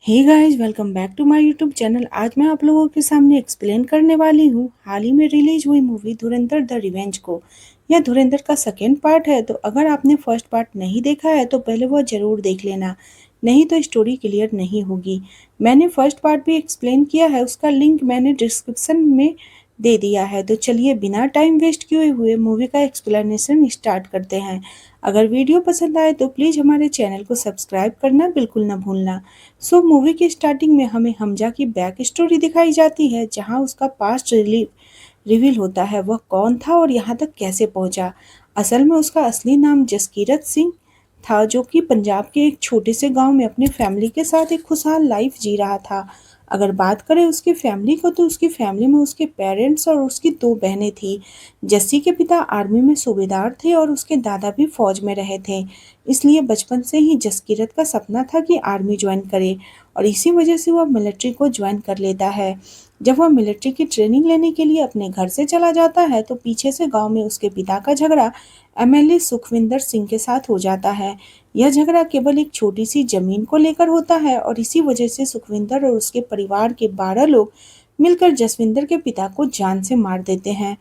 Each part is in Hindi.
Hey guys, welcome back to my YouTube channel. आज मैं आप लोगों के सामने एक्सप्लेन करने वाली हूँ हाल ही में रिलीज हुई मूवी धुरंधर द रिवेंज को। यह धुरंधर का सेकेंड पार्ट है, तो अगर आपने फर्स्ट पार्ट नहीं देखा है तो पहले वह जरूर देख लेना, नहीं तो स्टोरी क्लियर नहीं होगी। मैंने फर्स्ट पार्ट भी एक्सप्लेन किया है, उसका लिंक मैंने डिस्क्रिप्शन में दे दिया है। तो चलिए बिना टाइम वेस्ट किए हुए मूवी का एक्सप्लेनेशन स्टार्ट करते हैं। अगर वीडियो पसंद आए तो प्लीज़ हमारे चैनल को सब्सक्राइब करना बिल्कुल न भूलना। मूवी की स्टार्टिंग में हमें हमजा की बैक स्टोरी दिखाई जाती है, जहां उसका पास्ट रिवील होता है। वह कौन था और यहाँ तक कैसे पहुंचा। असल में उसका असली नाम जसकीरत सिंह था, जो कि पंजाब के एक छोटे से गांव में अपनी फैमिली के साथ एक खुशहाल लाइफ जी रहा था। अगर बात करें उसकी फैमिली को, तो उसकी फैमिली में उसके पेरेंट्स और उसकी दो बहनें थी। जस्सी के पिता आर्मी में सूबेदार थे और उसके दादा भी फौज में रहे थे। इसलिए बचपन से ही जसकीरत का सपना था कि आर्मी ज्वाइन करे, और इसी वजह से वह मिलिट्री को ज्वाइन कर लेता है। जब वह मिलिट्री की ट्रेनिंग लेने के लिए अपने घर से चला जाता है, तो पीछे से गांव में उसके पिता का झगड़ा एमएलए सुखविंदर सिंह के साथ हो जाता है। यह झगड़ा केवल एक छोटी सी जमीन को लेकर होता है, और इसी वजह से सुखविंदर और उसके परिवार के 12 लोग मिलकर जसविंदर के पिता को जान से मार देते हैं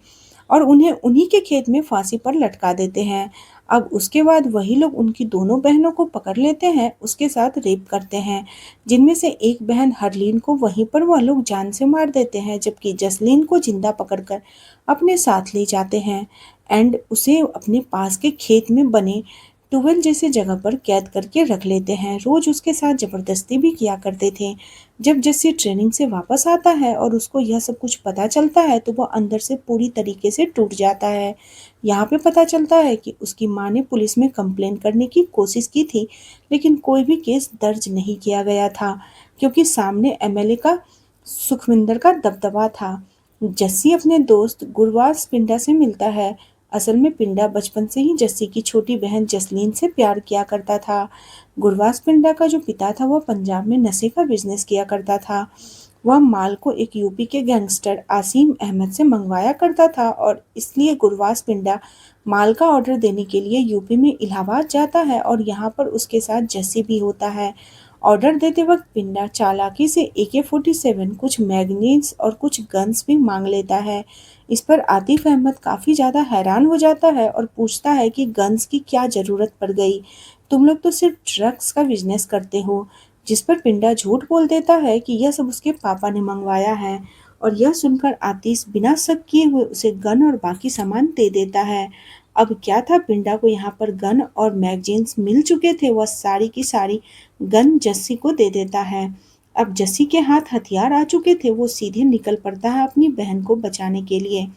और उन्हें उन्हीं के खेत में फांसी पर लटका देते हैं। अब उसके बाद वही लोग उनकी दोनों बहनों को पकड़ लेते हैं, उसके साथ रेप करते हैं, जिनमें से एक बहन हरलीन को वहीं पर वह लोग जान से मार देते हैं, जबकि जसलीन को जिंदा पकड़कर अपने साथ ले जाते हैं एंड उसे अपने पास के खेत में बने ट्यूबवेल जैसे जगह पर कैद करके रख लेते हैं। रोज उसके साथ जबरदस्ती भी किया करते थे। जब जस्सी ट्रेनिंग से वापस आता है और उसको यह सब कुछ पता चलता है, तो वह अंदर से पूरी तरीके से टूट जाता है। यहाँ पे पता चलता है कि उसकी माँ ने पुलिस में कंप्लेन करने की कोशिश की थी, लेकिन कोई भी केस दर्ज नहीं किया गया था, क्योंकि सामने एमएलए का सुखविंदर का दबदबा था। जस्सी अपने दोस्त गुरवास पिंडा से मिलता है। असल में पिंडा बचपन से ही जस्सी की छोटी बहन जसलीन से प्यार किया करता था। गुरवास पिंडा का जो पिता था, वह पंजाब में नशे का बिजनेस किया करता था। वह माल को एक यूपी के गैंगस्टर आसिम अहमद से मंगवाया करता था, और इसलिए गुरवास पिंडा माल का ऑर्डर देने के लिए यूपी में इलाहाबाद जाता है, और यहाँ पर उसके साथ जस्सी भी होता है। ऑर्डर देते वक्त पिंडा चालाकी से AK-47, कुछ मैगजीन्स और कुछ गन्स भी मांग लेता है। इस पर आतिफ अहमद काफ़ी ज़्यादा हैरान हो जाता है और पूछता है कि गन्स की क्या ज़रूरत पड़ गई, तुम लोग तो सिर्फ ड्रग्स का बिजनेस करते हो। जिस पर पिंडा झूठ बोल देता है कि यह सब उसके पापा ने मंगवाया है, और यह सुनकर आतिश बिना शक किए हुए उसे गन और बाकी सामान दे देता है। अब क्या था, पिंडा को यहाँ पर गन और मैगजीन्स मिल चुके थे। वह सारी की सारी गन जस्सी को दे देता है। अब जस्सी के हाथ हथियार आ चुके थे, वो सीधे निकल पड़ता है अपनी बहन को बचाने के लिए।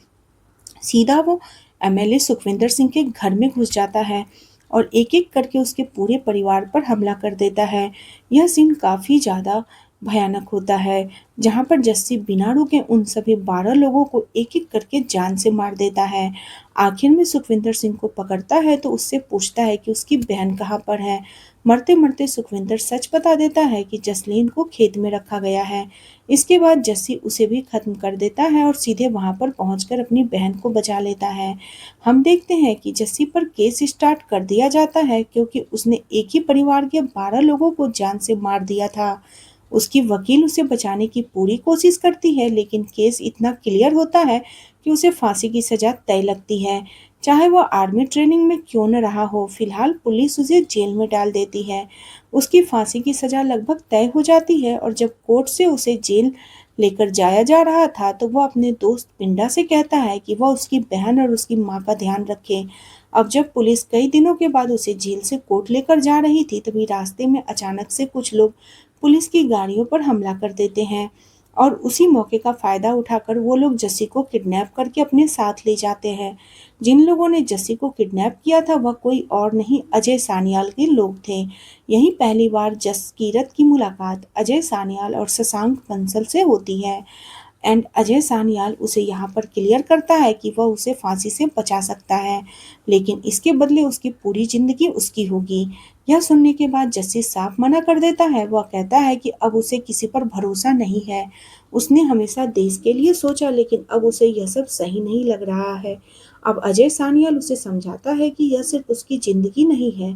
सीधा वो एमएलए सुखविंदर सिंह के घर में घुस जाता है और एक एक करके उसके पूरे परिवार पर हमला कर देता है। यह सीन काफी ज्यादा भयानक होता है, जहां पर जस्सी बिना रुके उन सभी 12 लोगों को एक एक करके जान से मार देता है। आखिर में सुखविंदर सिंह को पकड़ता है तो उससे पूछता है कि उसकी बहन कहाँ पर है। मरते मरते सुखविंदर सच बता देता है कि जसलीन को खेत में रखा गया है। इसके बाद जस्सी उसे भी खत्म कर देता है और सीधे वहां पर पहुंचकर अपनी बहन को बचा लेता है। हम देखते हैं कि जस्सी पर केस स्टार्ट कर दिया जाता है, क्योंकि उसने एक ही परिवार के 12 लोगों को जान से मार दिया था। उसकी वकील उसे बचाने की पूरी कोशिश करती है, लेकिन केस इतना क्लियर होता है कि उसे फांसी की सजा तय लगती है, चाहे वह आर्मी ट्रेनिंग में क्यों न रहा हो। फिलहाल पुलिस उसे जेल में डाल देती है। उसकी फांसी की सजा लगभग तय हो जाती है, और जब कोर्ट से उसे जेल लेकर जाया जा रहा था, तो वह अपने दोस्त पिंडा से कहता है कि वह उसकी बहन और उसकी माँ का ध्यान रखे। अब जब पुलिस कई दिनों के बाद उसे जेल से कोर्ट लेकर जा रही थी, तभी रास्ते में अचानक से कुछ लोग पुलिस की गाड़ियों पर हमला कर देते हैं, और उसी मौके का फायदा उठाकर वो लोग जस्सी को किडनैप करके अपने साथ ले जाते हैं। जिन लोगों ने जस्सी को किडनैप किया था, वह कोई और नहीं, अजय सानियाल के लोग थे। यही पहली बार जसकीरत की मुलाकात अजय सानियाल और शशांक बंसल से होती है, एंड अजय सानियाल उसे यहाँ पर क्लियर करता है कि वह उसे फांसी से बचा सकता है, लेकिन इसके बदले उसकी पूरी जिंदगी उसकी होगी। यह सुनने के बाद जस्सी साफ मना कर देता है। वह कहता है कि अब उसे किसी पर भरोसा नहीं है। उसने हमेशा देश के लिए सोचा, लेकिन अब उसे यह सब सही नहीं लग रहा है। अब अजय सानियाल उसे समझाता है कि यह सिर्फ उसकी जिंदगी नहीं है,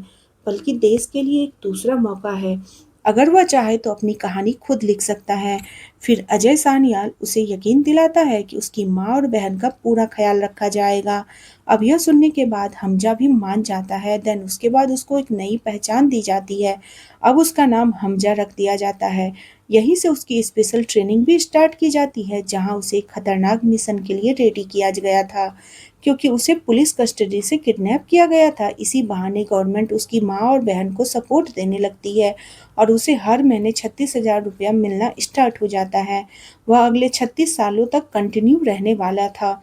बल्कि देश के लिए एक दूसरा मौका है। अगर वह चाहे तो अपनी कहानी खुद लिख सकता है। फिर अजय सान्याल उसे यकीन दिलाता है कि उसकी माँ और बहन का पूरा ख्याल रखा जाएगा। अब यह सुनने के बाद हमजा भी मान जाता है। देन उसके बाद उसको एक नई पहचान दी जाती है। अब उसका नाम हमजा रख दिया जाता है। यहीं से उसकी स्पेशल ट्रेनिंग भी स्टार्ट की जाती है, जहां उसे एक खतरनाक मिशन के लिए रेडी किया गया था, क्योंकि उसे पुलिस कस्टडी से किडनैप किया गया था। इसी बहाने गवर्नमेंट उसकी माँ और बहन को सपोर्ट देने लगती है और उसे हर महीने 36,000 रुपया मिलना स्टार्ट हो जाता है। वह अगले 36 सालों तक कंटिन्यू रहने वाला था।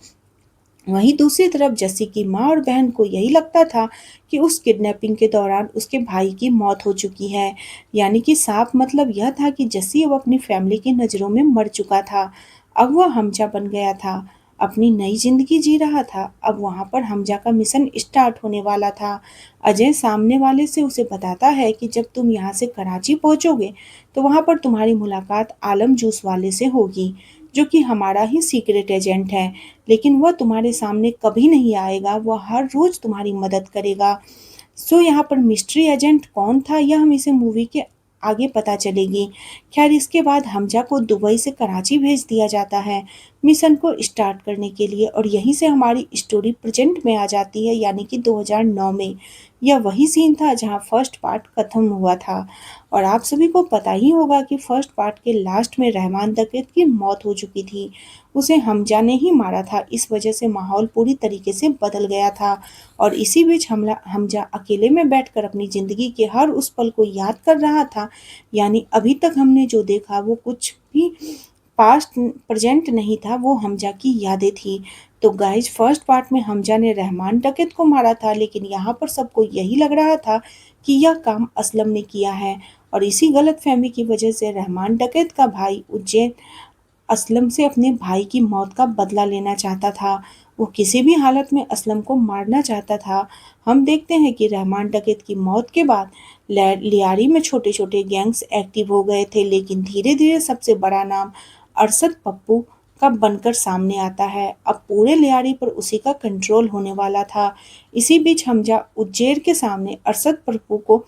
वहीं दूसरी तरफ जस्सी की माँ और बहन को यही लगता था कि उस किडनैपिंग के दौरान उसके भाई की मौत हो चुकी है। यानी कि साफ मतलब यह था कि जस्सी अब अपनी फैमिली की नज़रों में मर चुका था। अब वह हमजा बन गया था, अपनी नई जिंदगी जी रहा था। अब वहां पर हमजा का मिशन स्टार्ट होने वाला था। अजय सामने वाले से उसे बताता है कि जब तुम यहाँ से कराची पहुंचोगे तो वहां पर तुम्हारी मुलाकात आलम जूस वाले से होगी, जो कि हमारा ही सीक्रेट एजेंट है। लेकिन वह तुम्हारे सामने कभी नहीं आएगा, वह हर रोज तुम्हारी मदद करेगा। सो यहाँ पर मिस्ट्री एजेंट कौन था, यह हम इसे मूवी के आगे पता चलेगी। खैर, इसके बाद हमजा को दुबई से कराची भेज दिया जाता है मिशन को स्टार्ट करने के लिए, और यहीं से हमारी स्टोरी प्रेजेंट में आ जाती है, यानी कि 2009 में। यह वही सीन था जहां फर्स्ट पार्ट खत्म हुआ था। और आप सभी को पता ही होगा कि फर्स्ट पार्ट के लास्ट में रहमान दकीत की मौत हो चुकी थी। उसे हमजा ने ही मारा था। इस वजह से माहौल पूरी तरीके से बदल गया था। और इसी बीच हमजा अकेले में बैठकर अपनी जिंदगी के हर उस पल को याद कर रहा था। यानी अभी तक हमने जो देखा वो कुछ भी पास्ट प्रेजेंट नहीं था, वो हमजा की यादें थी। तो गाइज, फर्स्ट पार्ट में हमजा ने रहमान डकैत को मारा था, लेकिन यहाँ पर सबको यही लग रहा था कि यह काम असलम ने किया है। और इसी गलतफहमी की वजह से रहमान डकैत का भाई उज्जैन असलम से अपने भाई की मौत का बदला लेना चाहता था। वो किसी भी हालत में असलम को मारना चाहता था। हम देखते हैं कि रहमान डकैत की मौत के बाद लियारी में छोटे छोटे गैंग्स एक्टिव हो गए थे, लेकिन धीरे धीरे सबसे बड़ा नाम अरशद पप्पू का बनकर सामने आता है। अब पूरे लियारी पर उसी का कंट्रोल होने वाला था। इसी बीच हमजा उज्जैर के सामने अरशद पप्पू को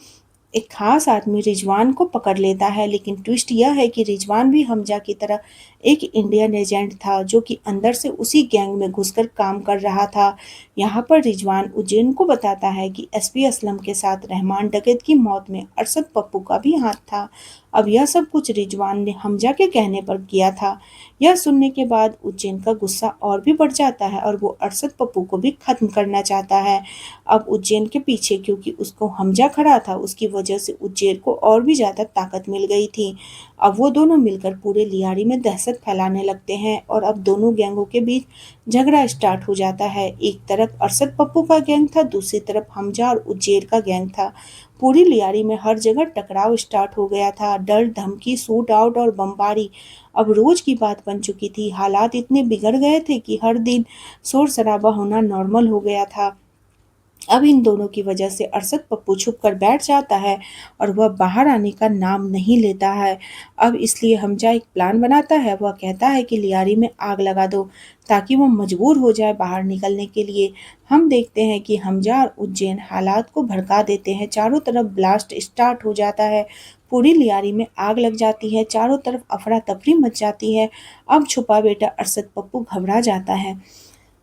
एक खास आदमी रिजवान को पकड़ लेता है, लेकिन ट्विस्ट यह है कि रिजवान भी हमजा की तरह एक इंडियन एजेंट था, जो कि अंदर से उसी गैंग में घुसकर काम कर रहा था। यहाँ पर रिजवान उज्जैन को बताता है कि एसपी असलम के साथ रहमान डकैत की मौत में अरशद पप्पू का भी हाथ था। अब यह सब कुछ रिजवान ने हमजा के कहने पर किया था। यह सुनने के बाद उज्जैन का गुस्सा और भी बढ़ जाता है और वो अरशद पप्पू को भी खत्म करना चाहता है। अब उज्जैन के पीछे क्योंकि उसको हमजा खड़ा था, उसकी वजह से उज्जैन को और भी ज्यादा ताकत मिल गई थी। अब वो दोनों मिलकर पूरे लियारी में दहशत फैलाने लगते हैं और अब दोनों गैंगों के बीच झगड़ा स्टार्ट हो जाता है। एक तरफ अरशद पप्पू का गैंग था, दूसरी तरफ हमजा और उज्जैन का गैंग था। पूरी लियारी में हर जगह टकराव स्टार्ट हो गया था। डर, धमकी, शूट आउट और बमबारी अब रोज की बात बन चुकी थी। हालात इतने बिगड़ गए थे कि हर दिन शोर शराबा होना नॉर्मल हो गया था। अब इन दोनों की वजह से अरशद पप्पू छुप कर बैठ जाता है और वह बाहर आने का नाम नहीं लेता है। अब इसलिए हमजा एक प्लान बनाता है। वह कहता है कि लियारी में आग लगा दो ताकि वह मजबूर हो जाए बाहर निकलने के लिए। हम देखते हैं कि हमजा और उज्जैन हालात को भड़का देते हैं। चारों तरफ ब्लास्ट स्टार्ट हो जाता है। पूरी लियारी में आग लग जाती है। चारों तरफ अफरा तफरी मच जाती है। अब छुपा बेटा अरशद पप्पू घबरा जाता है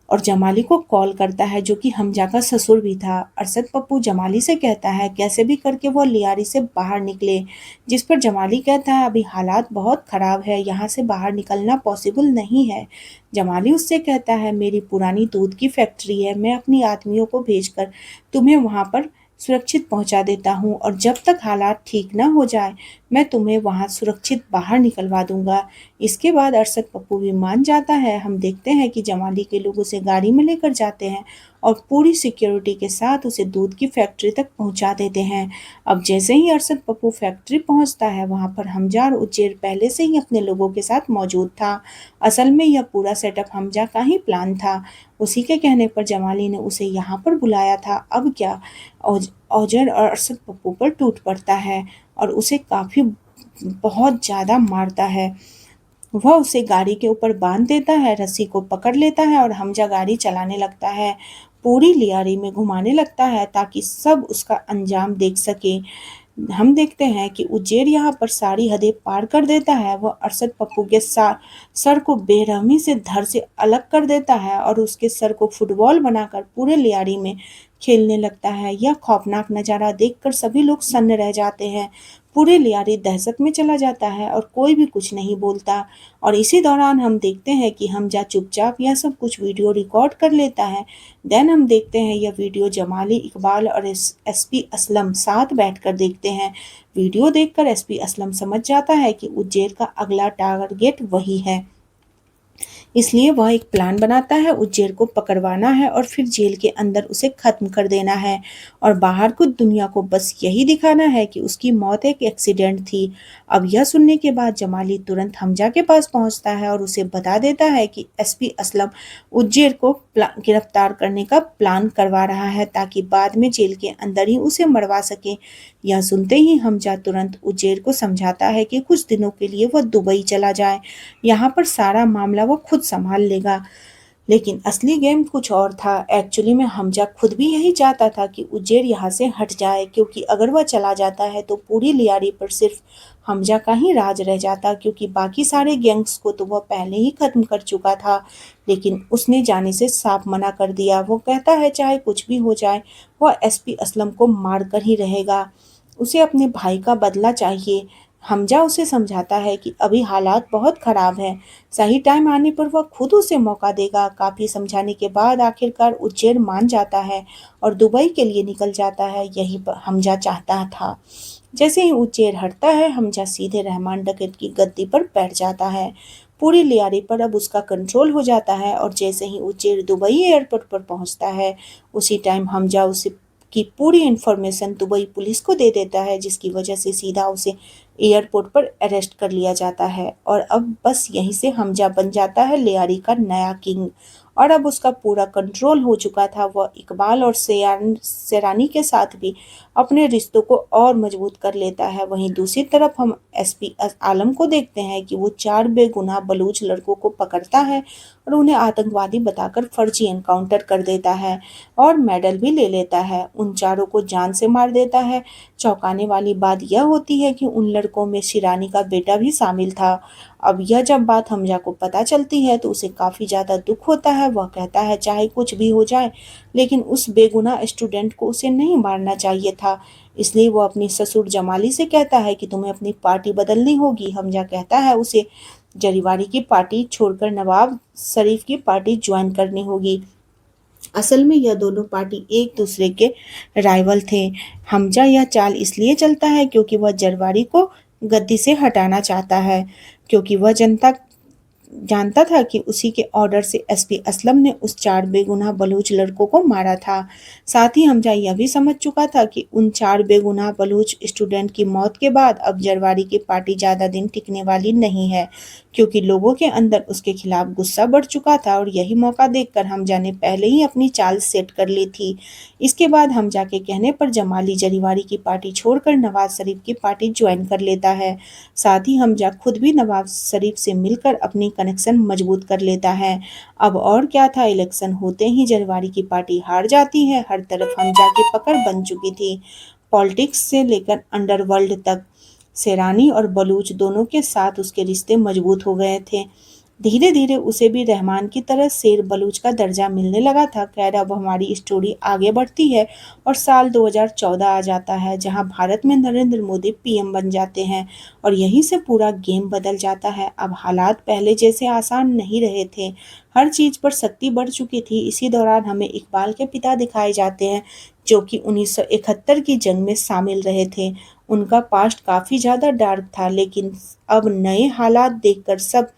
और जमाली को कॉल करता है, जो कि हमजा का ससुर भी था। अरशद पप्पू जमाली से कहता है कैसे भी करके वो लियारी से बाहर निकले, जिस पर जमाली कहता है अभी हालात बहुत खराब है, यहाँ से बाहर निकलना पॉसिबल नहीं है। जमाली उससे कहता है मेरी पुरानी दूध की फैक्ट्री है, मैं अपनी आदमियों को भेजकर तुम्हें वहां पर सुरक्षित पहुंचा देता हूँ और जब तक हालात ठीक ना हो जाए मैं तुम्हें वहां सुरक्षित बाहर निकलवा दूंगा। इसके बाद अरशद पप्पू भी मान जाता है। हम देखते हैं कि जमाली के लोग उसे गाड़ी में लेकर जाते हैं और पूरी सिक्योरिटी के साथ उसे दूध की फैक्ट्री तक पहुंचा देते हैं। अब जैसे ही अरशद पप्पू फैक्ट्री पहुंचता है, वहां पर हमजा और उज्जैर पहले से ही अपने लोगों के साथ मौजूद था। असल में यह पूरा सेटअप हमजा का ही प्लान था। उसी के कहने पर जमाली ने उसे यहाँ पर बुलाया था। अब क्या, औजर और अरशद पप्पू पर टूट पड़ता है और उसे काफी बहुत ज्यादा मारता है। वह उसे गाड़ी के ऊपर बांध देता है, रस्सी को पकड़ लेता है और हमजा गाड़ी चलाने लगता है। पूरी लियारी में घुमाने लगता है ताकि सब उसका अंजाम देख सके। हम देखते हैं कि उज्जैन यहाँ पर सारी हदें पार कर देता है। वह अरशद पप्पू के सर को बेरहमी से धड़ से अलग कर देता है और उसके सर को फुटबॉल बनाकर पूरे लियारी में खेलने लगता है। यह खौफनाक नज़ारा देखकर सभी लोग सन्न रह जाते हैं। पूरे लियारी दहशत में चला जाता है और कोई भी कुछ नहीं बोलता। और इसी दौरान हम देखते हैं कि हमजा चुपचाप यह सब कुछ वीडियो रिकॉर्ड कर लेता है। देन हम देखते हैं यह वीडियो जमाली, इकबाल और एसपी असलम साथ बैठकर देखते हैं। वीडियो देखकर एसपी असलम समझ जाता है कि उज्जैन का अगला टारगेट वही है। इसलिए वह एक प्लान बनाता है, उज्जैन को पकड़वाना है और फिर जेल के अंदर उसे खत्म कर देना है और बाहर को दुनिया को बस यही दिखाना है कि उसकी मौत एक एक्सीडेंट थी। अब यह सुनने के बाद जमाली तुरंत हमजा के पास पहुंचता है और उसे बता देता है कि एसपी असलम उज्जैन को गिरफ्तार करने का प्लान करवा रहा है ताकि बाद में जेल के अंदर ही उसे मरवा सके। यह सुनते ही हमजा तुरंत उज्जैन को समझाता है कि कुछ दिनों के लिए वह दुबई चला जाए, यहाँ पर सारा मामला वो खुद संभाल लेगा। लेकिन असली गेम कुछ और था। एक्चुअली में हमजा खुद भी यही चाहता था कि उज्जैन यहाँ से हट जाए, क्योंकि अगर वह चला जाता है तो पूरी लियारी पर सिर्फ हमजा का ही राज रह जाता, क्योंकि बाकी सारे गैंग्स को तो वह पहले ही खत्म कर चुका था। लेकिन उसने जाने से साफ मना कर दिया। वो कहता है चाहे कुछ भी हो जाए वह एसपी असलम को मार कर ही रहेगा। उसे अपने भाई का बदला चाहिए। हमजा उसे समझाता है कि अभी हालात बहुत खराब हैं, सही टाइम आने पर वह खुद उसे मौका देगा। काफी समझाने के बाद आखिरकार उज्जैन मान जाता है और दुबई के लिए निकल जाता है। यही हमजा चाहता था। जैसे ही उज्जैन हटता है हमजा सीधे रहमान डकैत की गद्दी पर बैठ जाता है। पूरी लियारी पर अब उसका कंट्रोल हो जाता है और जैसे ही उज्जैन दुबई एयरपोर्ट पर पहुंचता है उसी टाइम हमजा उसे की पूरी इन्फॉर्मेशन दुबई पुलिस को दे देता है, जिसकी वजह से सीधा उसे एयरपोर्ट पर अरेस्ट कर लिया जाता है। और अब बस यहीं से हमजा बन जाता है लियारी का नया किंग और अब उसका पूरा कंट्रोल हो चुका था। वह इकबाल और सेरानी के साथ भी अपने रिश्तों को और मजबूत कर लेता है। वहीं दूसरी तरफ हम एसपी आलम को देखते हैं कि वो 4 बेगुनाह बलूच लड़कों को पकड़ता है और उन्हें आतंकवादी बताकर फर्जी एनकाउंटर कर देता है और मेडल भी ले लेता है। उन चारों को जान से मार देता है। चौंकाने वाली बात यह होती है कि उन लड़कों में शिरानी का बेटा भी शामिल था। अब यह जब बात हमजा को पता चलती है तो उसे काफ़ी ज़्यादा दुख होता है। वह कहता है चाहे कुछ भी हो जाए लेकिन उस बेगुनाह स्टूडेंट को उसे नहीं मारना चाहिए था। इसलिए वो अपनी ससुर जमाली से कहता है कि तुम्हें अपनी पार्टी बदलनी होगी। हमजा कहता है उसे जरीवारी की पार्टी छोड़कर नवाब शरीफ की पार्टी ज्वाइन करनी होगी। असल में यह दोनों पार्टी एक दूसरे के राइवल थे। हमजा यह चाल इसलिए चलता है क्योंकि वह जरवारी को गद्दी से हटाना चाहता है, क्योंकि वह जनता जानता था कि उसी के ऑर्डर से एसपी असलम ने उस 4 बेगुनाह बलूच लड़कों को मारा था। साथ ही हमजा यह भी समझ चुका था कि उन 4 बेगुनाह बलूच स्टूडेंट की मौत के बाद अब जरवारी की पार्टी ज़्यादा दिन टिकने वाली नहीं है, क्योंकि लोगों के अंदर उसके खिलाफ गुस्सा बढ़ चुका था और यही मौका देखकर हमजा ने पहले ही अपनी चाल सेट कर ली थी। इसके बाद हमजा के कहने पर जमाली जरीवारी की पार्टी छोड़कर नवाज शरीफ की पार्टी ज्वाइन कर लेता है। साथ ही हमजा खुद भी नवाज शरीफ से मिलकर अपनी कनेक्शन मजबूत कर लेता है। अब और क्या था, इलेक्शन होते ही जरवारी की पार्टी हार जाती है। हर तरफ हमजा की पकड़ बन चुकी थी। पॉलिटिक्स से लेकर अंडरवर्ल्ड तक सेरानी और बलूच दोनों के साथ उसके रिश्ते मजबूत हो गए थे। धीरे धीरे उसे भी रहमान की तरह शेर बलूच का दर्जा मिलने लगा था। खैर अब हमारी स्टोरी आगे बढ़ती है और साल 2014 आ जाता है, जहां भारत में नरेंद्र मोदी पीएम बन जाते हैं और यहीं से पूरा गेम बदल जाता है। अब हालात पहले जैसे आसान नहीं रहे थे। हर चीज पर सख्ती बढ़ चुकी थी। इसी दौरान हमें इकबाल के पिता दिखाए जाते हैं, जो कि 1971 की जंग में शामिल रहे थे। उनका पास्ट काफी ज्यादा डार्क था, लेकिन अब नए हालात देखकर सब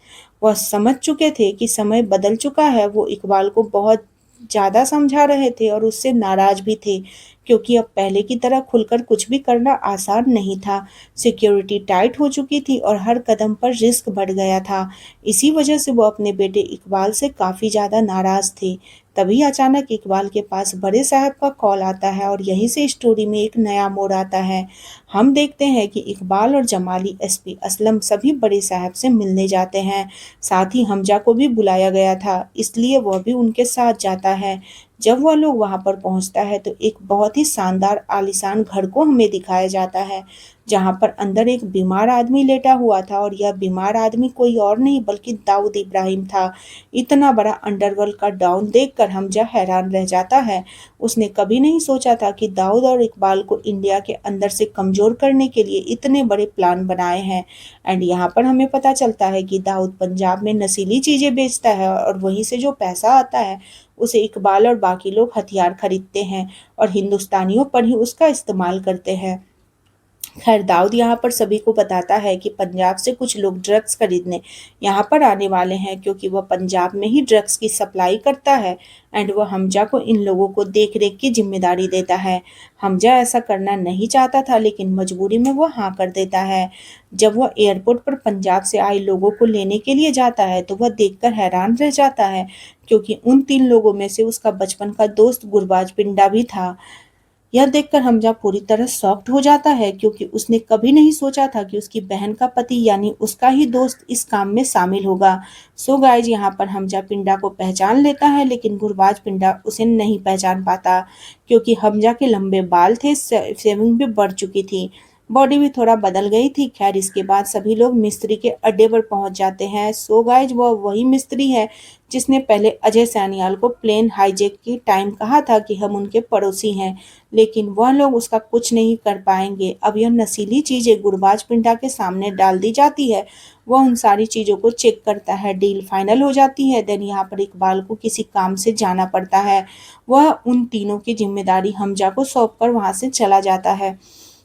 वह समझ चुके थे कि समय बदल चुका है। वो इकबाल को बहुत ज़्यादा समझा रहे थे और उससे नाराज़ भी थे, क्योंकि अब पहले की तरह खुलकर कुछ भी करना आसान नहीं था। सिक्योरिटी टाइट हो चुकी थी और हर कदम पर रिस्क बढ़ गया था। इसी वजह से वो अपने बेटे इकबाल से काफ़ी ज़्यादा नाराज़ थे। तभी अचानक इकबाल के पास बड़े साहब का कॉल आता है और यहीं से स्टोरी में एक नया मोड़ आता है। हम देखते हैं कि इकबाल और जमाली, एसपी असलम सभी बड़े साहब से मिलने जाते हैं। साथ ही हमजा को भी बुलाया गया था, इसलिए वह भी उनके साथ जाता है। जब वह लोग वहां पर पहुंचता है तो एक बहुत ही शानदार आलीशान घर को हमें दिखाया जाता है, जहां पर अंदर एक बीमार आदमी लेटा हुआ था और यह बीमार आदमी कोई और नहीं बल्कि दाऊद इब्राहिम था। इतना बड़ा अंडरवर्ल्ड का डॉन देखकर हमजा हैरान रह जाता है। उसने कभी नहीं सोचा था कि दाऊद और इकबाल को इंडिया के अंदर से कमजोर करने के लिए इतने बड़े प्लान बनाए हैं। एंड यहाँ पर हमें पता चलता है कि दाऊद पंजाब में नशीली चीजें बेचता है और वहीं से जो पैसा आता है उसे इकबाल और बाकी लोग हथियार खरीदते हैं और हिंदुस्तानियों पर ही उसका इस्तेमाल करते हैं। खैर दाऊद यहाँ पर सभी को बताता है कि पंजाब से कुछ लोग ड्रग्स खरीदने यहाँ पर आने वाले हैं, क्योंकि वह पंजाब में ही ड्रग्स की सप्लाई करता है। एंड वह हमजा को इन लोगों को देख रेख की जिम्मेदारी देता है। हमजा ऐसा करना नहीं चाहता था लेकिन मजबूरी में वह हाँ कर देता है। जब वह एयरपोर्ट पर पंजाब से आए लोगों को लेने के लिए जाता है तो वह देखकर हैरान रह जाता है, क्योंकि उन 3 लोगों में से उसका बचपन का दोस्त गुरबाज पिंडा भी था। यह देखकर हमजा पूरी तरह शॉक्ड हो जाता है, क्योंकि उसने कभी नहीं सोचा था कि उसकी बहन का पति यानी उसका ही दोस्त इस काम में शामिल होगा। सो गाइज यहाँ पर हमजा पिंडा को पहचान लेता है लेकिन गुरबाज पिंडा उसे नहीं पहचान पाता, क्योंकि हमजा के लंबे बाल थे, शेविंग भी बढ़ चुकी थी, बॉडी भी थोड़ा बदल गई थी। खैर इसके बाद सभी लोग मिस्त्री के अड्डे पर पहुंच जाते हैं। सो गाइज वह वही मिस्त्री है जिसने पहले अजय सैनियाल को प्लेन हाईजैक की टाइम कहा था कि हम उनके पड़ोसी हैं, लेकिन वह लोग उसका कुछ नहीं कर पाएंगे। अब यह नशीली चीजें गुरबाज पिंडा के सामने डाल दी जाती है। वह उन सारी चीजों को चेक करता है, डील फाइनल हो जाती है। देन यहाँ पर इकबाल को किसी काम से जाना पड़ता है। वह उन तीनों की जिम्मेदारी हमजा को सौंप कर वहां से चला जाता है।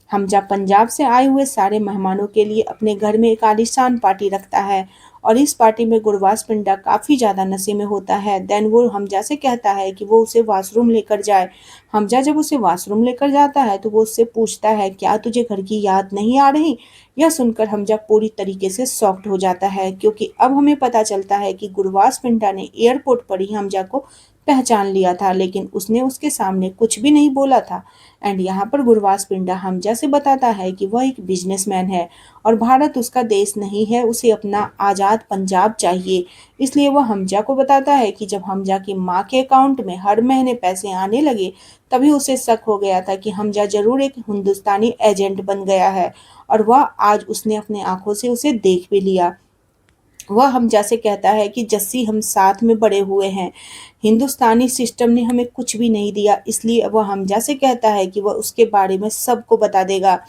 हमजा पंजाब से आए हुए सारे मेहमानों के लिए अपने घर में एक आलीशान पार्टी रखता है और इस पार्टी में गुरबाज पिंडा काफी ज्यादा नशे में होता है। देन वो हमजा से कहता है कि वो उसे वॉशरूम लेकर जाए। हमजा जब उसे वॉशरूम लेकर जाता है तो वो उससे पूछता है क्या तुझे घर की याद नहीं आ रही। यह सुनकर हमजा पूरी तरीके से शॉक्ड हो जाता है, क्योंकि अब हमें पता चलता है कि गुरबाज पिंडा ने एयरपोर्ट पर ही हमजा को पहचान लिया था, लेकिन उसने उसके सामने कुछ भी नहीं बोला था। एंड यहाँ पर गुरबाज पिंडा हमजा से बताता है कि वह एक बिजनेसमैन है और भारत उसका देश नहीं है, उसे अपना आज़ाद पंजाब चाहिए। इसलिए वह हमजा को बताता है कि जब हमजा की माँ के अकाउंट में हर महीने पैसे आने लगे तभी उसे शक हो गया था कि हमजा जरूर एक हिंदुस्तानी एजेंट बन गया है, और वह आज उसने अपने आंखों से उसे देख भी लिया। वह हमजा से कहता है कि जस्सी हम साथ में बड़े हुए हैं, हिंदुस्तानी सिस्टम ने हमें कुछ भी नहीं दिया, इसलिए वह हमजा से कहता है कि वह उसके बारे में सबको बता देगा।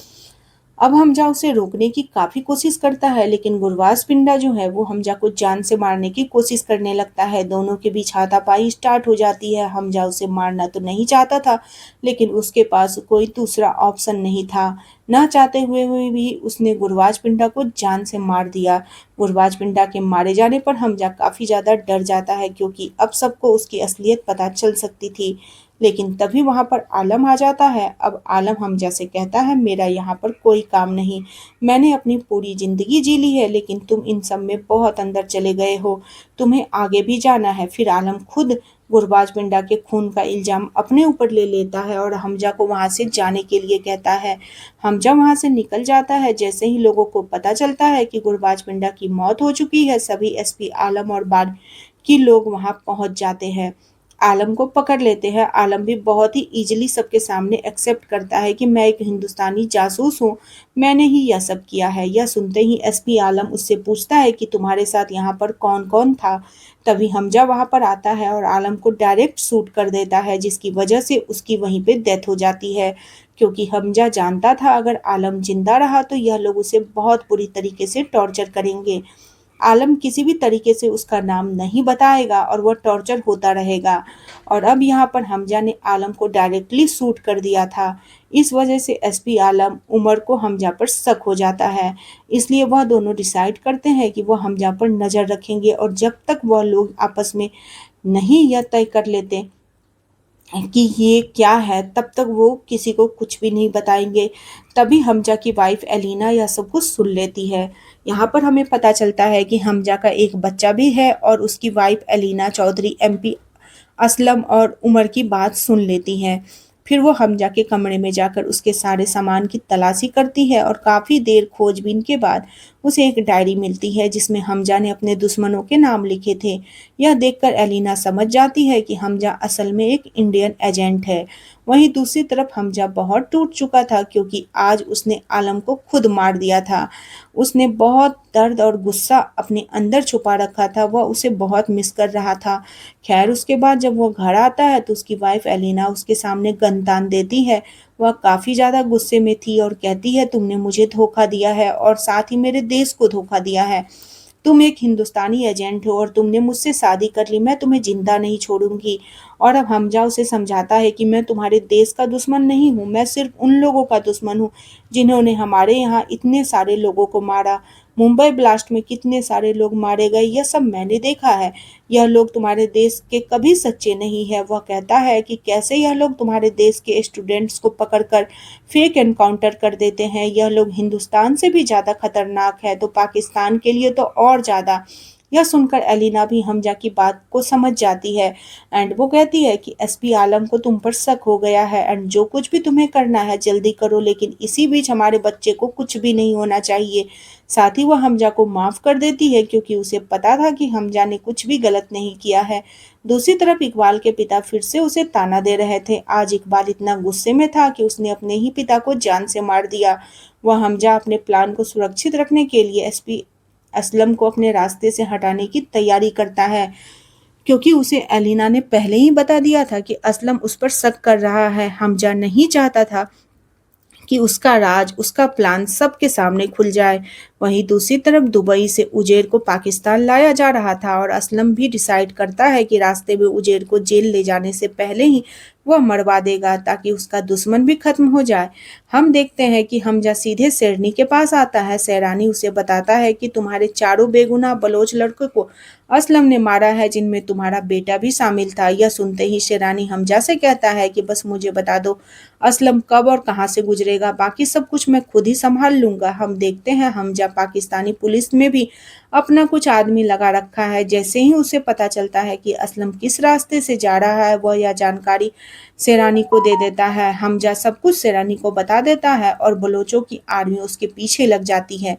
अब हमजा उसे रोकने की काफी कोशिश करता है, लेकिन गुरबाज पिंडा जो है वो हमजा को जान से मारने की कोशिश करने लगता है। दोनों के बीच हाथापाई स्टार्ट हो जाती है। हमजा उसे मारना तो नहीं चाहता था, लेकिन उसके पास कोई दूसरा ऑप्शन नहीं था। न चाहते हुए भी उसने गुरबाज पिंडा को जान से मार दिया। गुरबाज पिंडा के मारे जाने पर हमजा काफी ज्यादा डर जाता है, क्योंकि अब सबको उसकी असलियत पता चल सकती थी। लेकिन तभी वहां पर आलम आ जाता है। अब आलम हमजा से कहता है मेरा यहाँ पर कोई काम नहीं, मैंने अपनी पूरी जिंदगी जी ली है, लेकिन तुम इन सब में बहुत अंदर चले गए हो, तुम्हें आगे भी जाना है। फिर आलम खुद गुरबाज पिंडा के खून का इल्जाम अपने ऊपर ले लेता है और हमजा को वहां से जाने के लिए कहता है। हमजा वहां से निकल जाता है। जैसे ही लोगों को पता चलता है कि गुरबाज पिंडा की मौत हो चुकी है, सभी एसपी आलम और बाकी लोग वहां पहुंच जाते हैं, आलम को पकड़ लेते हैं। आलम भी बहुत ही इजीली सबके सामने एक्सेप्ट करता है कि मैं एक हिंदुस्तानी जासूस हूँ, मैंने ही यह सब किया है। यह सुनते ही एसपी आलम उससे पूछता है कि तुम्हारे साथ यहाँ पर कौन कौन था। तभी हमजा वहां पर आता है और आलम को डायरेक्ट शूट कर देता है, जिसकी वजह से उसकी वहीं पे डेथ हो जाती है, क्योंकि हमजा जानता था अगर आलम जिंदा रहा तो यह लोग उसे बहुत बुरी तरीके से टॉर्चर करेंगे। आलम किसी भी तरीके से उसका नाम नहीं बताएगा और वह टॉर्चर होता रहेगा। और अब यहाँ पर हमजा ने आलम को डायरेक्टली शूट कर दिया था। इस वजह से एसपी आलम उमर को हमजा पर शक हो जाता है। इसलिए वह दोनों डिसाइड करते हैं कि वह हमजा पर नजर रखेंगे, और जब तक वह लोग आपस में नहीं यह तय कर लेते कि ये क्या है तब तक वो किसी को कुछ भी नहीं बताएंगे। तभी हमजा की वाइफ एलिना यह सब कुछ सुन लेती है। यहाँ पर हमें पता चलता है कि हमजा का एक बच्चा भी है और उसकी वाइफ एलिना चौधरी एमपी असलम और उमर की बात सुन लेती हैं। फिर वो हमजा के कमरे में जाकर उसके सारे सामान की तलाशी करती है और काफ़ी देर खोजबीन के बाद उसे एक डायरी मिलती है जिसमें हमजा ने अपने दुश्मनों के नाम लिखे थे। यह देखकर एलिना समझ जाती है कि हमजा असल में एक इंडियन एजेंट है। वहीं दूसरी तरफ हमजा बहुत टूट चुका था क्योंकि आज उसने आलम को खुद मार दिया था। उसने बहुत दर्द और गुस्सा अपने अंदर छुपा रखा था, वह उसे बहुत मिस कर रहा था। खैर उसके बाद जब वो घर आता है तो उसकी वाइफ एलिना उसके सामने गन तान देती है। वह काफ़ी ज़्यादा गुस्से में थी और कहती है तुमने मुझे धोखा दिया है और साथ ही मेरे देश को धोखा दिया है। तुम एक हिंदुस्तानी एजेंट हो और तुमने मुझसे शादी कर ली, मैं तुम्हें जिंदा नहीं छोड़ूंगी। और अब हमजा उसे समझाता है कि मैं तुम्हारे देश का दुश्मन नहीं हूँ, मैं सिर्फ उन लोगों का दुश्मन हूँ जिन्होंने हमारे यहाँ इतने सारे लोगों को मारा। मुंबई ब्लास्ट में कितने सारे लोग मारे गए यह सब मैंने देखा है। यह लोग तुम्हारे देश के कभी सच्चे नहीं है। वह कहता है कि कैसे यह लोग तुम्हारे देश के स्टूडेंट्स को पकड़कर फेक एनकाउंटर कर देते हैं। यह लोग हिंदुस्तान से भी ज़्यादा खतरनाक है तो पाकिस्तान के लिए तो और ज़्यादा। यह सुनकर एलिना भी हमजा की बात को समझ जाती है एंड वो कहती है कि एसपी आलम को तुम पर शक हो गया है एंड जो कुछ भी तुम्हें करना है जल्दी करो, लेकिन इसी बीच हमारे बच्चे को कुछ भी नहीं होना चाहिए। साथ ही वह हमजा को माफ कर देती है क्योंकि उसे पता था कि हमजा ने कुछ भी गलत नहीं किया है। दूसरी तरफ इकबाल के पिता फिर से उसे ताना दे रहे थे। आज इकबाल इतना गुस्से में था कि उसने अपने ही पिता को जान से मार दिया। वह हमजा अपने प्लान को सुरक्षित रखने के लिए एसपी असलम को अपने रास्ते से हटाने की तैयारी करता है क्योंकि उसे एलिना ने पहले ही बता दिया था कि असलम उस पर शक कर रहा है। हमजा नहीं चाहता था कि उसका राज, उसका प्लान सबके सामने खुल जाए। वहीं दूसरी तरफ दुबई से उजेर को पाकिस्तान लाया जा रहा था और असलम भी डिसाइड करता है कि रास्ते में उजेर को जेल ले जाने से पहले ही वह मरवा देगा ताकि उसका दुश्मन भी खत्म हो जाए। हम देखते हैं कि हमजा सीधे शेरनी के पास आता है। शेरानी उसे बताता है कि तुम्हारे चारों बेगुनाह बलोच लड़कों को असलम ने मारा है, जिनमें तुम्हारा बेटा भी शामिल था। यह सुनते ही शेरानी हमजा से कहता है कि बस मुझे बता दो असलम कब और कहाँ से गुजरेगा, बाकी सब कुछ मैं खुद ही संभाल लूंगा। हम देखते हैं हमजा पाकिस्तानी पुलिस में भी अपना कुछ आदमी लगा रखा है। जैसे ही उसे पता चलता है कि असलम किस रास्ते से जा रहा है वह यह जानकारी शेरानी को दे देता है। हमजा सब कुछ शेरानी को बता देता है और बलोचों की आर्मी उसके पीछे लग जाती है।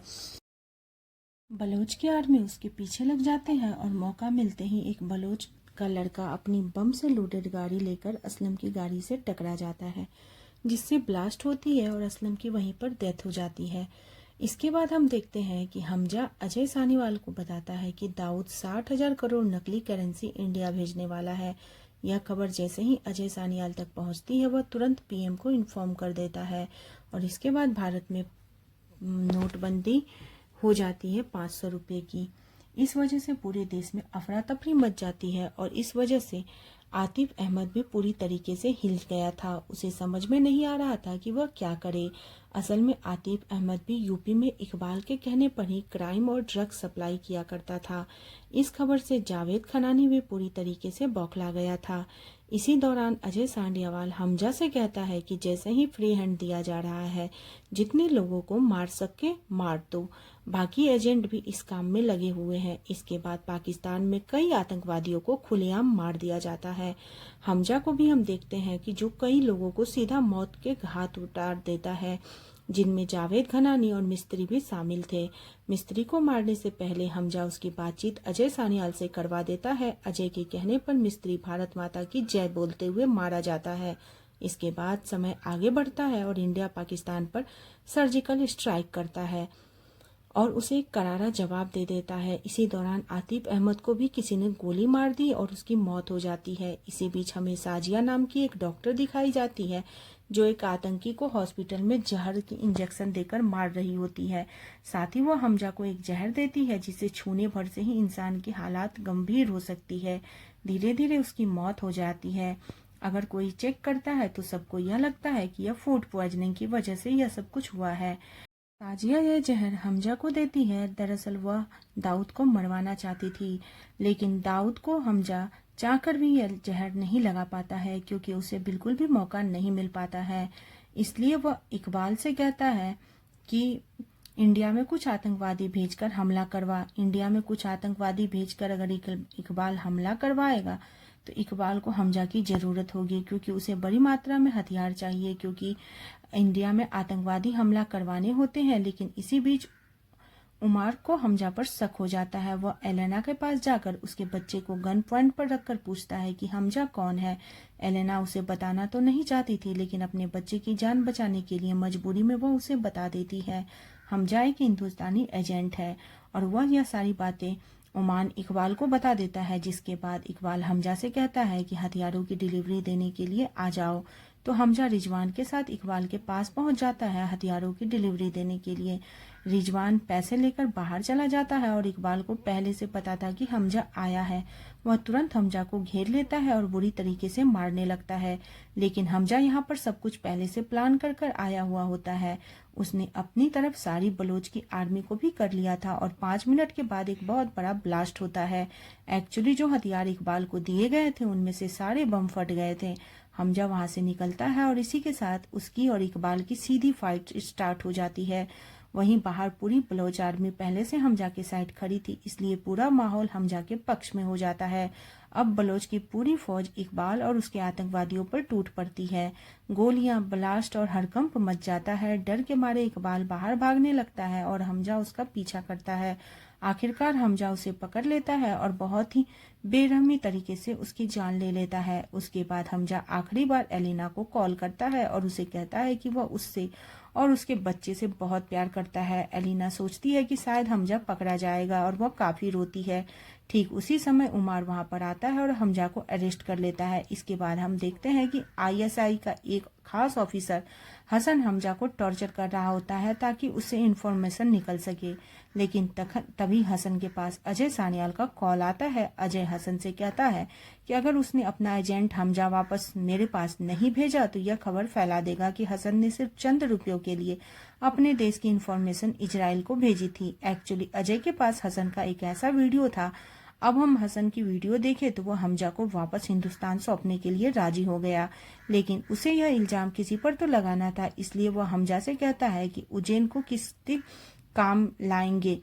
बलोच की आर्मी उसके पीछे लग जाते हैं और मौका मिलते ही एक बलोच का लड़का अपनी बम से लोडेड गाड़ी लेकर असलम की गाड़ी से टकरा जाता है, जिससे ब्लास्ट होती है और असलम की वहीं पर डेथ हो जाती है। इसके बाद हम देखते हैं कि हमजा अजय सानीवाल को बताता है कि दाऊद 60,000 करोड़ नकली करेंसी इंडिया भेजने वाला है। यह खबर जैसे ही अजय सानीवाल तक पहुंचती है वह तुरंत पीएम को इन्फॉर्म कर देता है और इसके बाद भारत में नोटबंदी हो जाती है 500 रुपये की। इस वजह से पूरे देश में अफरा तफरी मच जाती है और इस वजह से आतिफ अहमद भी पूरी तरीके से हिल गया था। उसे समझ में नहीं आ रहा था कि वह क्या करे। असल में आतिफ अहमद भी यूपी में इकबाल के कहने पर ही क्राइम और ड्रग्स सप्लाई किया करता था। इस खबर से जावेद खनानी भी पूरी तरीके से बौखला गया था। इसी दौरान अजय सांडियावाल हमजा से कहता है कि जैसे ही फ्री हैंड दिया जा रहा है, जितने लोगों को मार सके मार दो, बाकी एजेंट भी इस काम में लगे हुए हैं। इसके बाद पाकिस्तान में कई आतंकवादियों को खुलेआम मार दिया जाता है। हमजा को भी हम देखते हैं कि जो कई लोगों को सीधा मौत के घाट उतार देता है, जिनमें जावेद खनानी और मिस्त्री भी शामिल थे। मिस्त्री को मारने से पहले हमजा उसकी बातचीत अजय सानियाल से करवा देता है। अजय के कहने पर मिस्त्री भारत माता की जय बोलते हुए मारा जाता है। इसके बाद समय आगे बढ़ता है और इंडिया पाकिस्तान पर सर्जिकल स्ट्राइक करता है और उसे एक करारा जवाब दे देता है। इसी दौरान आतिफ अहमद को भी किसी ने गोली मार दी और उसकी मौत हो जाती है। इसी बीच हमें साजिया नाम की एक डॉक्टर दिखाई जाती है जो एक आतंकी को हॉस्पिटल में जहर की इंजेक्शन देकर मार रही होती है। साथ ही वह हमजा को एक जहर देती है जिसे छूने भर से ही इंसान की हालात गंभीर हो सकती है। धीरे धीरे उसकी मौत हो जाती है। अगर कोई चेक करता है तो सबको यह लगता है कि यह फूड पॉइजनिंग की वजह से यह सब कुछ हुआ है। ताजिया यह जहर हमजा को देती है। दरअसल वह दाऊद को मरवाना चाहती थी, लेकिन दाऊद को हमजा चाहकर भी यह जहर नहीं लगा पाता है क्योंकि उसे बिल्कुल भी मौका नहीं मिल पाता है। इसलिए वह इकबाल से कहता है कि इंडिया में कुछ आतंकवादी भेजकर हमला करवा। इंडिया में कुछ आतंकवादी भेजकर अगर इकबाल हमला करवाएगा तो इकबाल को हमजा की ज़रूरत होगी क्योंकि उसे बड़ी मात्रा में हथियार चाहिए, क्योंकि इंडिया में आतंकवादी हमला करवाने होते हैं। लेकिन इसी बीच उमार को हमजा पर शक हो जाता है। वह एलेना के पास जाकर उसके बच्चे को गन पॉइंट पर रखकर पूछता है कि हमजा कौन है। एलेना उसे बताना तो नहीं चाहती थी, लेकिन अपने बच्चे की जान बचाने के लिए मजबूरी में वह उसे बता देती है। हमजा एक हिंदुस्तानी एजेंट है और वह यह सारी बातें ओमान इकबाल को बता देता है, जिसके बाद इकबाल हमजा से कहता है कि हथियारों की डिलीवरी देने के लिए आ जाओ। तो हमजा रिजवान के साथ इकबाल के पास पहुंच जाता है हथियारों की डिलीवरी देने के लिए। रिजवान पैसे लेकर बाहर चला जाता है और इकबाल को पहले से पता था कि हमजा आया है। वह तुरंत हमजा को घेर लेता है और बुरी तरीके से मारने लगता है, लेकिन हमजा यहाँ पर सब कुछ पहले से प्लान कर कर आया हुआ होता है। उसने अपनी तरफ सारी बलोच की आर्मी को भी कर लिया था और 5 मिनट के बाद एक बहुत बड़ा ब्लास्ट होता है। एक्चुअली जो हथियार इकबाल को दिए गए थे उनमें से सारे बम फट गए थे। हमजा वहां से निकलता है और इसी के साथ उसकी और इकबाल की सीधी फाइट स्टार्ट हो जाती है। वहीं बाहर पूरी बलोच आर्मी पहले से हमजा के साइड खड़ी थी, इसलिए पूरा माहौल हमजा के पक्ष में हो जाता है। अब बलोच की पूरी फौज इकबाल और उसके आतंकवादियों पर टूट पड़ती है। गोलियां, ब्लास्ट और हड़कंप मच जाता है। डर के मारे इकबाल बाहर भागने लगता है और हमजा उसका पीछा करता है। आखिरकार हमजा उसे पकड़ लेता है और बहुत ही बेरहमी तरीके से उसकी जान ले लेता है। उसके बाद हमजा आखिरी बार एलिना को कॉल करता है और उसे कहता है कि वह उससे और उसके बच्चे से बहुत प्यार करता है। एलिना सोचती है कि शायद हमजा पकड़ा जाएगा और वह काफी रोती है। ठीक उसी समय उमार वहां पर आता है और हमजा को अरेस्ट कर लेता है। इसके बाद हम देखते हैं कि आईएसआई का एक खास ऑफिसर हसन हमजा को टॉर्चर कर रहा होता है ताकि उससे इन्फॉर्मेशन निकल सके, लेकिन तभी हसन के पास अजय सान्याल का कॉल आता है। अजय हसन से कहता है कि अगर उसने अपना एजेंट हमजा वापस मेरे पास नहीं भेजा तो यह खबर फैला देगा कि हसन ने सिर्फ चंद रुपयों के लिए अपने देश की इन्फॉर्मेशन इजराइल को भेजी थी। एक्चुअली अजय के पास हसन का एक ऐसा वीडियो था। अब हम हसन की वीडियो देखें तो वह हमजा को वापस हिंदुस्तान सौंपने के लिए राजी हो गया, लेकिन उसे यह इल्जाम किसी पर तो लगाना था, इसलिए वह हमजा से कहता है कि उज्जैन को किस काम लाएंगे।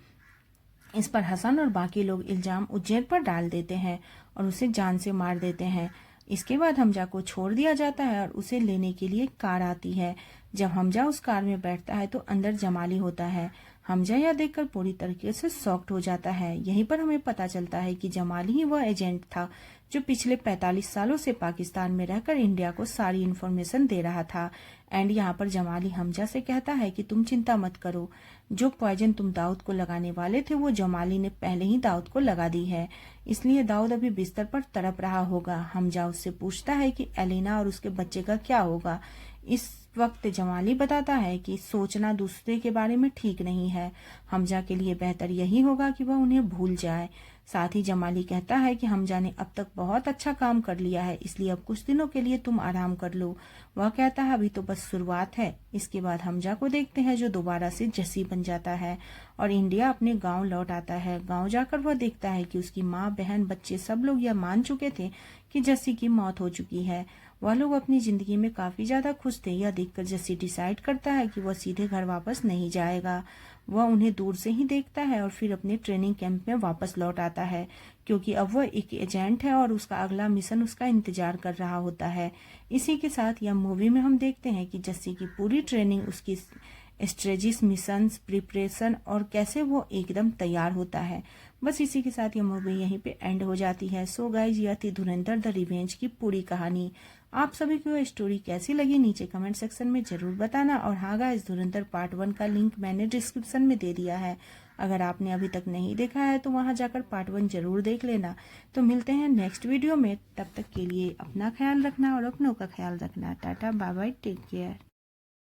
इस पर हसन और बाकी लोग इल्जाम उज्जैन पर डाल देते हैं और उसे जान से मार देते हैं। इसके बाद हमजा को छोड़ दिया जाता है और उसे लेने के लिए कार आती है। जब हमजा उस कार में बैठता है तो अंदर जमाली होता है। हमजा यह देखकर पूरी तरीके से शॉक्ड हो जाता है। यहीं पर हमें पता चलता है कि जमाली ही वह एजेंट था जो पिछले 45 सालों से पाकिस्तान में रहकर इंडिया को सारी इन्फॉर्मेशन दे रहा था। एंड यहाँ पर जमाली हमजा से कहता है कि तुम चिंता मत करो, जो पॉइजन तुम दाऊद को लगाने वाले थे वो जमाली ने पहले ही दाऊद को लगा दी है, इसलिए दाऊद अभी बिस्तर पर तड़प रहा होगा। हमजा उससे पूछता है कि एलिना और उसके बच्चे का क्या होगा। इस वक्त जमाली बताता है कि सोचना दूसरे के बारे में ठीक नहीं है। हमजा के लिए बेहतर यही होगा कि वह उन्हें भूल जाए। साथ ही जमाली कहता है कि हमजा ने अब तक बहुत अच्छा काम कर लिया है, इसलिए अब कुछ दिनों के लिए तुम आराम कर लो। वह कहता है अभी तो बस शुरुआत है। इसके बाद हमजा को देखते हैं जो दोबारा से जस्सी बन जाता है और इंडिया अपने गांव लौट आता है। गांव जाकर वह देखता है कि उसकी माँ, बहन, बच्चे सब लोग यह मान चुके थे कि जस्सी की मौत हो चुकी है। वह लोग अपनी जिंदगी में काफी ज्यादा खुश थे। यह देखकर जस्सी डिसाइड करता है कि वह सीधे घर वापस नहीं जाएगा। वह उन्हें दूर से ही देखता है और फिर अपने ट्रेनिंग कैंप में वापस लौट आता है, क्योंकि अब वह एक एजेंट है और उसका अगला मिशन उसका इंतजार कर रहा होता है। इसी के साथ यह मूवी में हम देखते हैं कि जस्सी की पूरी ट्रेनिंग, उसकी स्ट्रेटेजिस, मिशंस, प्रिपरेशन और कैसे वो एकदम तैयार होता है। बस इसी के साथ ये मूवी यहीं पे एंड हो जाती है। सो गाइज, यह थी धुरंधर द रिवेंज की पूरी कहानी। आप सभी को ये स्टोरी कैसी लगी नीचे कमेंट सेक्शन में जरूर बताना। और हाँ गाइज, धुरंधर पार्ट 1 का लिंक मैंने डिस्क्रिप्शन में दे दिया है। अगर आपने अभी तक नहीं देखा है तो वहां जाकर पार्ट 1 जरूर देख लेना। तो मिलते हैं नेक्स्ट वीडियो में, तब तक के लिए अपना ख्याल रखना और अपनों का ख्याल रखना। Ta ta, bye bye, take care.